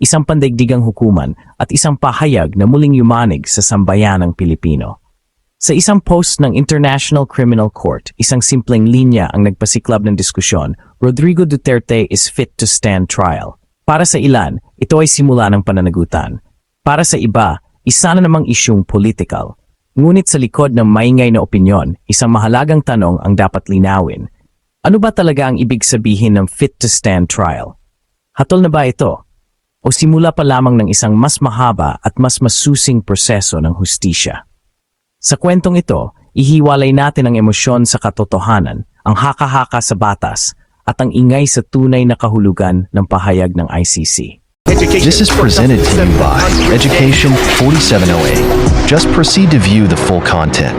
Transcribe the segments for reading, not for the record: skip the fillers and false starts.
isang pandaigdigang hukuman at isang pahayag na muling yumanig sa sambayanang Pilipino. Sa isang post ng International Criminal Court, isang simpleng linya ang nagpasiklab ng diskusyon, Rodrigo Duterte is fit to stand trial. Para sa ilan, ito ay simula ng pananagutan. Para sa iba, isa na namang isyung political. Ngunit sa likod ng maingay na opinyon, isang mahalagang tanong ang dapat linawin. Ano ba talaga ang ibig sabihin ng fit to stand trial? Hatol na ba ito? O simula pa lamang ng isang mas mahaba at mas masusing proseso ng hustisya? Sa kwentong ito, ihiwalay natin ang emosyon sa katotohanan, ang haka-haka sa batas, at ang ingay sa tunay na kahulugan ng pahayag ng ICC. This is presented to you by Education 4708. Just proceed to view the full content.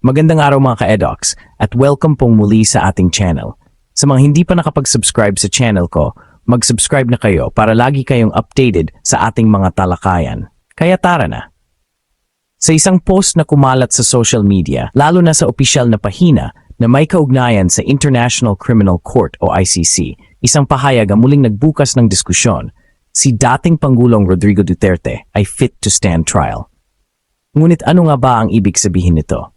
Magandang araw mga ka-edocs at welcome pong muli sa ating channel. Sa mga hindi pa nakapag-subscribe sa channel ko, mag-subscribe na kayo para lagi kayong updated sa ating mga talakayan. Kaya tara na! Sa isang post na kumalat sa social media, lalo na sa opisyal na pahina na may kaugnayan sa International Criminal Court o ICC, isang pahayag ang muling nagbukas ng diskusyon, si dating Pangulong Rodrigo Duterte ay fit to stand trial. Ngunit ano nga ba ang ibig sabihin nito?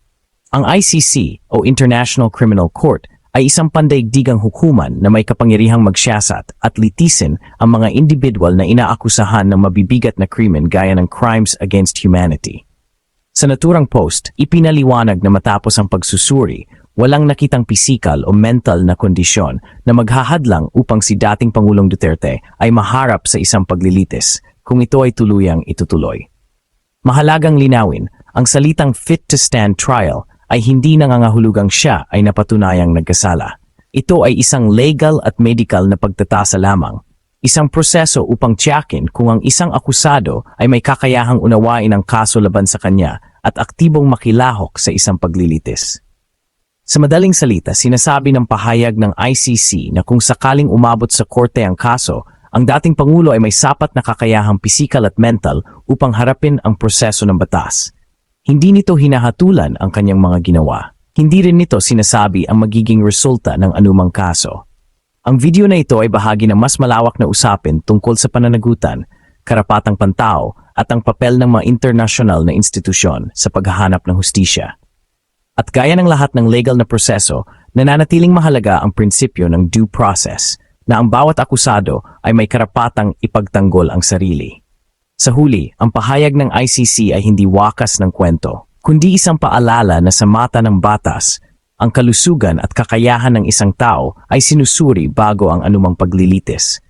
Ang ICC o International Criminal Court ay isang pandaigdigang hukuman na may kapangyarihang magsiyasat at litisin ang mga individual na inaakusahan ng mabibigat na krimen gaya ng crimes against humanity. Sa naturang post, ipinaliwanag na matapos ang pagsusuri, walang nakitang pisikal o mental na kondisyon na maghahadlang upang si dating Pangulong Duterte ay maharap sa isang paglilitis kung ito ay tuluyang itutuloy. Mahalagang linawin, ang salitang fit to stand trial ay hindi nangangahulugang siya ay napatunayang nagkasala. Ito ay isang legal at medical na pagtatasa lamang. Isang proseso upang tiyakin kung ang isang akusado ay may kakayahang unawain ang kaso laban sa kanya at aktibong makilahok sa isang paglilitis. Sa madaling salita, sinasabi ng pahayag ng ICC na kung sakaling umabot sa korte ang kaso, ang dating Pangulo ay may sapat na kakayahang pisikal at mental upang harapin ang proseso ng batas. Hindi nito hinahatulan ang kanyang mga ginawa. Hindi rin nito sinasabi ang magiging resulta ng anumang kaso. Ang video na ito ay bahagi ng mas malawak na usapin tungkol sa pananagutan, karapatang pantao at ang papel ng mga internasyonal na institusyon sa paghahanap ng hustisya. At gaya ng lahat ng legal na proseso, nananatiling mahalaga ang prinsipyo ng due process na ang bawat akusado ay may karapatang ipagtanggol ang sarili. Sa huli, ang pahayag ng ICC ay hindi wakas ng kwento, kundi isang paalala na sa mata ng batas, ang kalusugan at kakayahan ng isang tao ay sinusuri bago ang anumang paglilitis.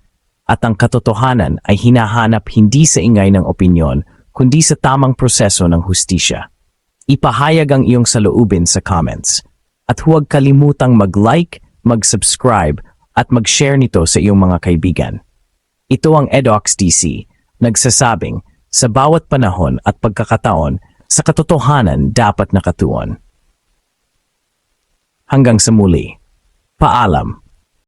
At ang katotohanan ay hinahanap hindi sa ingay ng opinyon, kundi sa tamang proseso ng hustisya. Ipahayag ang iyong saloobin sa comments. At huwag kalimutang mag-like, mag-subscribe, at mag-share nito sa iyong mga kaibigan. Ito ang Edocs DC, nagsasabing, sa bawat panahon at pagkakataon, sa katotohanan dapat nakatuon. Hanggang sa muli. Paalam.